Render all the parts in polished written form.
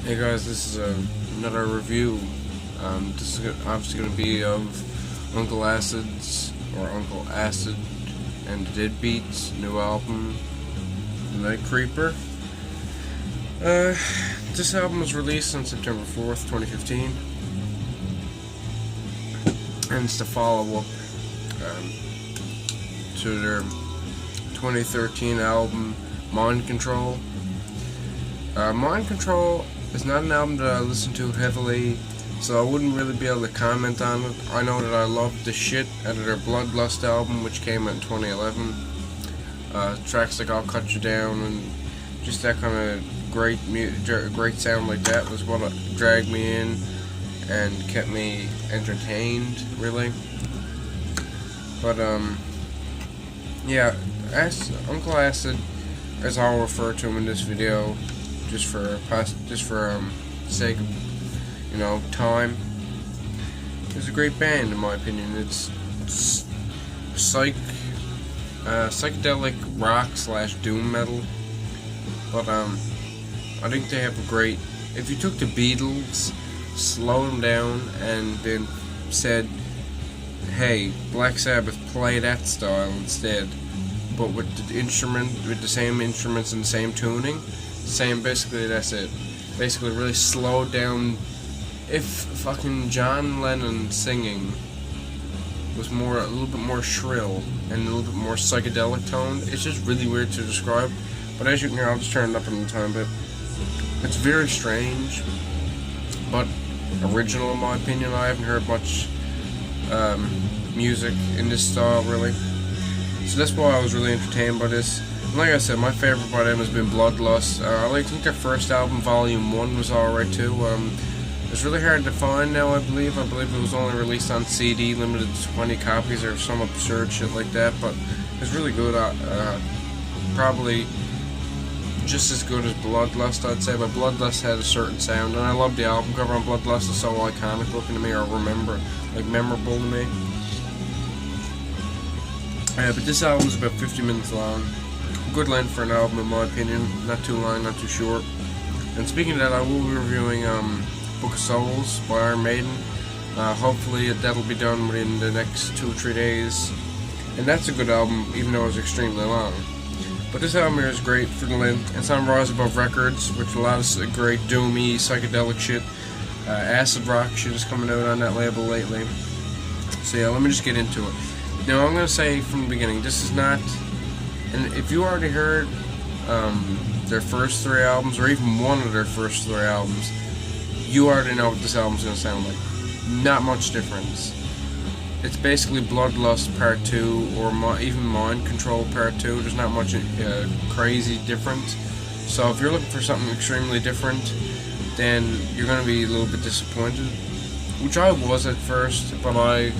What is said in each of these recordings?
Hey guys, this is another review. This is obviously going to be of Uncle Acid's, or Uncle Acid and the Deadbeats' new album, Night Creeper. This album was released on September 4th, 2015, and it's the follow-up to their 2013 album, Mind Control. Mind Control is not an album that I listen to heavily, so I wouldn't really be able to comment on it. I know that I loved the shit out of their Bloodlust album, which came out in 2011. Tracks like I'll Cut You Down and just that kind of great sound like that was what dragged me in and kept me entertained, really. But yeah, Uncle Acid, as I'll refer to him in this video, just for sake of time. It's a great band in my opinion. It's psychedelic rock / doom metal, but I think they have a great. If you took the Beatles, slowed them down, and then said, "Hey, Black Sabbath, play that style instead," but with the same instruments and the same tuning. Basically that's it. Basically really slowed down. If fucking John Lennon singing was a little bit more shrill and a little bit more psychedelic toned, it's just really weird to describe. But as you can hear, I'll just turn it up in the time, but it's very strange, but original in my opinion. I haven't heard much music in this style really, so that's why I was really entertained by this. Like I said, my favorite by them has been Bloodlust. I think their first album, Volume 1, was alright too. It's really hard to find now, I believe. I believe it was only released on CD, limited to 20 copies or some absurd shit like that, but it's really good. Probably just as good as Bloodlust, I'd say, but Bloodlust had a certain sound, and I love the album cover on Bloodlust. It's so iconic looking to me, or memorable to me. But this album is about 50 minutes long. Good length for an album in my opinion, not too long, not too short. And speaking of that, I will be reviewing Book of Souls by Iron Maiden. Hopefully that'll be done within the next 2 or 3 days. And that's a good album, even though it's extremely long. But this album here is great for the length. It's on Rise Above Records, which allows great doomy, psychedelic shit. Acid rock shit is coming out on that label lately. So yeah, let me just get into it. Now I'm going to say from the beginning, this is not... And if you already heard their first 3 albums, or even one of their first 3 albums, you already know what this album's going to sound like. Not much difference. It's basically Bloodlust Part 2, or even Mind Control Part 2. There's not much crazy difference. So if you're looking for something extremely different, then you're going to be a little bit disappointed. Which I was at first, but I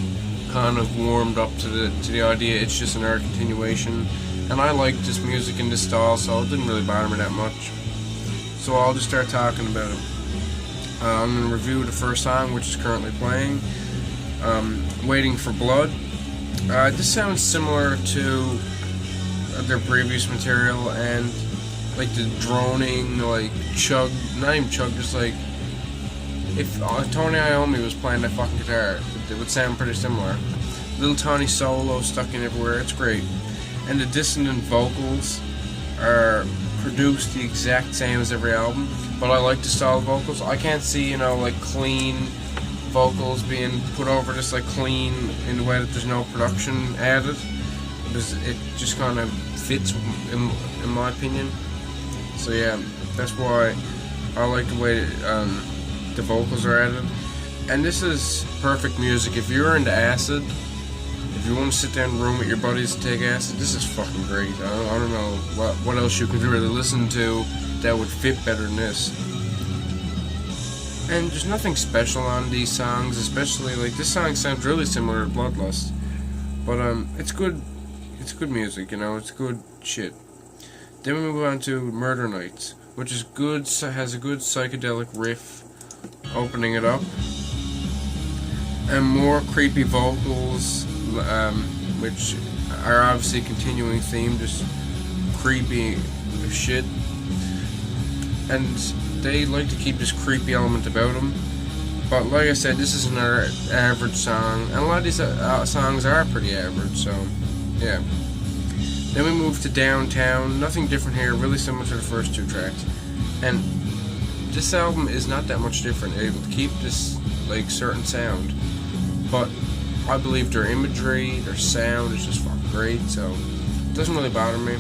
kind of warmed up to the idea. It's just another continuation. And I like this music in this style, so it didn't really bother me that much. So I'll just start talking about it. I'm going to review the first song, which is currently playing, Waiting for Blood. This sounds similar to their previous material, and like the droning, like chug, not even chug, just like if Tony Iommi was playing that fucking guitar, it would sound pretty similar. Little tiny solo stuck in everywhere, it's great. And the dissonant vocals are produced the exact same as every album, but I like the style of vocals. I can't see, like clean vocals being put over this like clean in the way that there's no production added, because it just kind of fits in my opinion. So yeah, that's why I like the way the vocals are added. And this is perfect music if you're into acid. If you want to sit down in a room with your buddies and take acid, this is fucking great. I don't know what else you could really listen to that would fit better than this. And there's nothing special on these songs, especially like this song sounds really similar to Bloodlust, but it's good music, it's good shit. Then we move on to Murder Nights, which is good, has a good psychedelic riff opening it up, and more creepy vocals. Which are obviously a continuing theme, just creepy shit. And they like to keep this creepy element about them. But like I said, this is another average song, and a lot of these songs are pretty average, so yeah. Then we move to Downtown. Nothing different here, really similar to the first two tracks. And this album is not that much different. They're able to keep this like certain sound, but I believe their imagery, their sound is just fucking great, so it doesn't really bother me.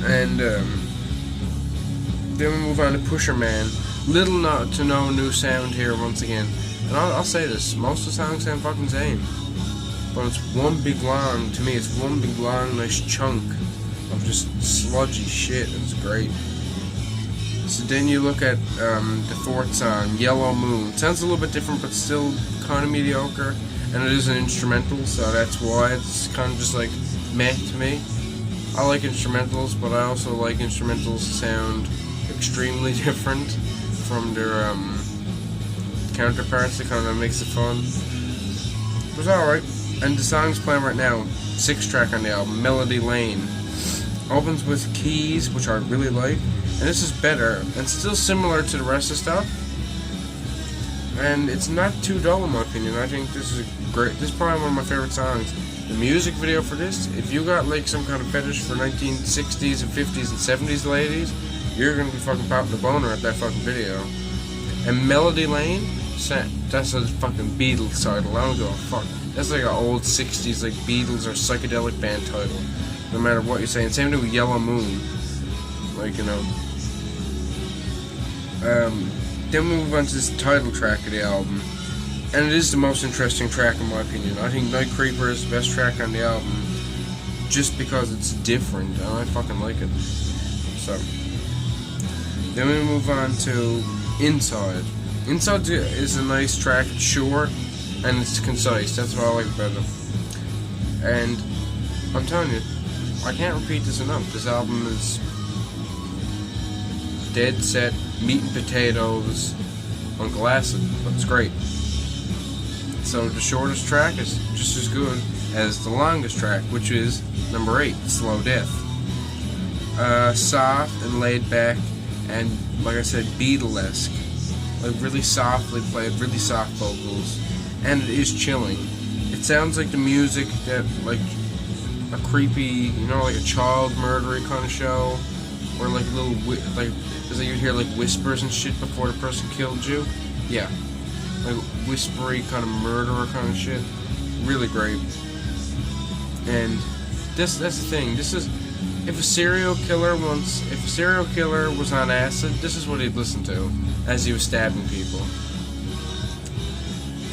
And then we move on to Pusher Man. Little to no new sound here once again. And I'll say this, most of the songs sound fucking same. But it's one big long, to me it's one big long nice chunk of just sludgy shit. It's great. So then you look at the fourth song, Yellow Moon. It sounds a little bit different but still kind of mediocre. And it is an instrumental, so that's why it's kind of just like meh to me. I like instrumentals, but I also like instrumentals to sound extremely different from their counterparts. That kind of makes it fun. It was alright. And the song's playing right now, 6th track on the album, Melody Lane. Opens with keys, which I really like, and this is better, and still similar to the rest of the stuff. And it's not too dull in my opinion. I think this is great. This is probably one of my favorite songs. The music video for this, if you got like some kind of fetish for 1960s and 50s and 70s ladies, you're gonna be fucking popping a boner at that fucking video. And Melody Lane, that's a fucking Beatles title. I don't give a fuck. That's like an old 60s like Beatles or psychedelic band title. No matter what you're saying. Same thing with Yellow Moon. Like, you know. Then we move on to this title track of the album. And it is the most interesting track in my opinion. I think Night Creeper is the best track on the album. Just because it's different. And I fucking like it. So. Then we move on to Inside. Inside is a nice track. It's short. And it's concise. That's what I like about it. And I'm telling you, I can't repeat this enough. This album is dead set meat and potatoes on Acid, but it's great. So the shortest track is just as good as the longest track, which is number 8, Slow Death. Soft and laid back, and like I said, Beatle-esque. Like really softly played, really soft vocals. And it is chilling. It sounds like the music that, like, a creepy, you know, like a child murdery kind of show, where like little, like, is like you hear like whispers and shit before the person killed you. Yeah, like whispery kind of murderer kind of shit. Really great. And that's the thing. This is, if a serial killer was on acid, this is what he'd listen to as he was stabbing people.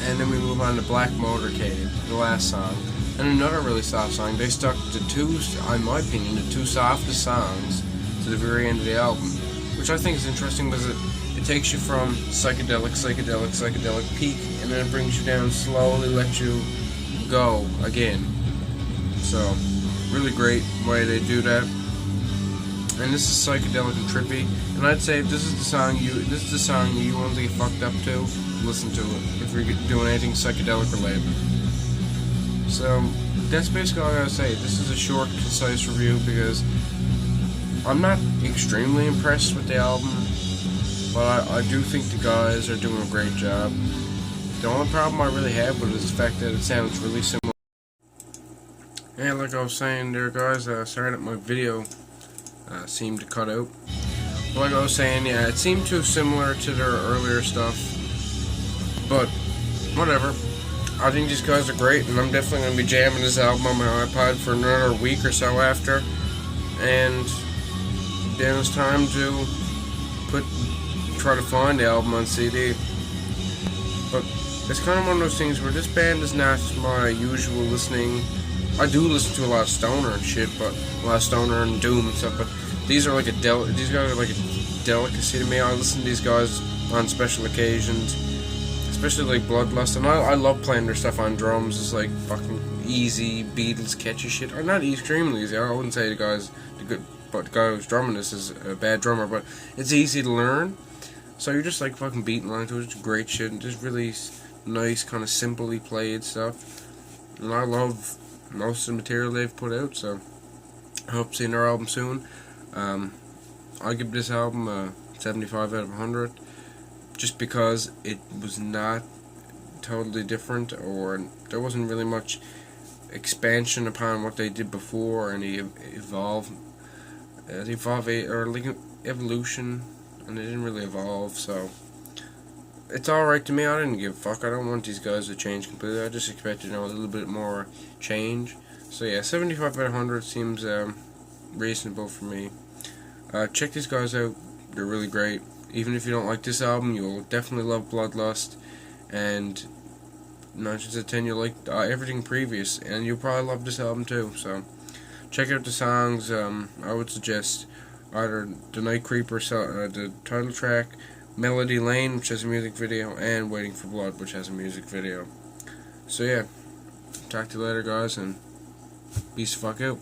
And then we move on to Black Motorcade, the last song. And another really soft song. They stuck to two, in my opinion, the two softest songs to the very end of the album. Which I think is interesting because it takes you from psychedelic peak, and then it brings you down slowly, let you go again. So, really great way they do that. And this is psychedelic and trippy. And I'd say if this is the song you want to get fucked up to, listen to it if you're doing anything psychedelic related. So that's basically all I gotta say. This is a short, concise review because I'm not extremely impressed with the album, but I do think the guys are doing a great job. The only problem I really have with it is the fact that it sounds really similar. And like I was saying there, guys, sorry that my video seemed to cut out. But like I was saying, yeah, it seemed too similar to their earlier stuff. But whatever. I think these guys are great, and I'm definitely going to be jamming this album on my iPod for another week or so after. And then it's time to try to find the album on CD. But it's kind of one of those things where this band is not my usual listening. I do listen to a lot of stoner and shit, but a lot of stoner and doom and stuff. But these are like these guys are like a delicacy to me. I listen to these guys on special occasions, especially like Bloodlust, and I love playing their stuff on drums. It's like fucking easy Beatles catchy shit, or not extremely easy. I wouldn't say the guy who's drumming this is a bad drummer, but it's easy to learn. So you're just like fucking beating along to it. It's great shit, and just really nice, kind of simply played stuff. And I love most of the material they've put out. So I hope seeing their album soon. I give this album a 75 out of 100, just because it was not totally different, or there wasn't really much expansion upon what they did before, and they or like evolution, and they didn't really evolve. So it's alright to me. I didn't give a fuck. I don't want these guys to change completely. I just expected, a little bit more change. So yeah, 75 out of 100 seems reasonable for me. Check these guys out. They're really great. Even if you don't like this album, you'll definitely love Bloodlust, and 9 out of 10 you'll like everything previous, and you'll probably love this album too. So check out the songs. I would suggest either The Night Creeper, the title track, Melody Lane, which has a music video, and Waiting for Blood, which has a music video. So yeah, talk to you later, guys, and peace the fuck out.